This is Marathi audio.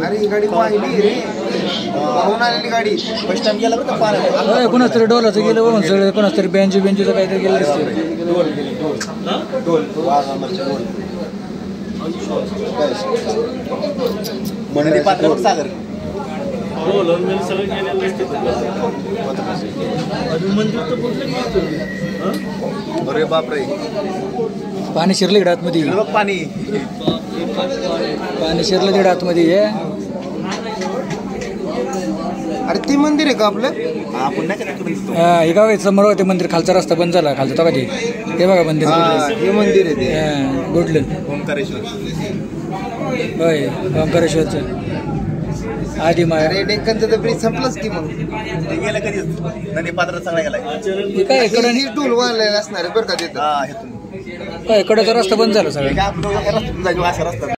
अरे ही गाडी पाहिली रे पाहून आलेली गाडी फर्स्ट टाइम गेला बरं पाहिलं कोणाच तरी डोलाचं गेलं बघून सगळं कोणाच तरी बेंचूचं काहीतरी गेलं म्हणून पात्र सागर अरे बापरे पाणी शिरलं इकडे आतमध्ये पाणी शिरलं तिकडे आतमध्ये अरे ते मंदिर आहे का आपलं हे गाव आहे समोर ते मंदिर खालचा रस्ता बंद झाला खालचा तो का ते बघा मंदिर हे मंदिर आहे ते गुडलं ओंकारेश्वर होय ओंकारेश्वरचं आधी अरे डेक्कनचं तर ब्रिज संपलंच की मग गेलं कधी नदी पात्र चांगला गेलाय काय इकडं टूल वाढलेला असणार आहे बरं का तिथं इकडचा रस्ता बंद झाला सगळं रस्ता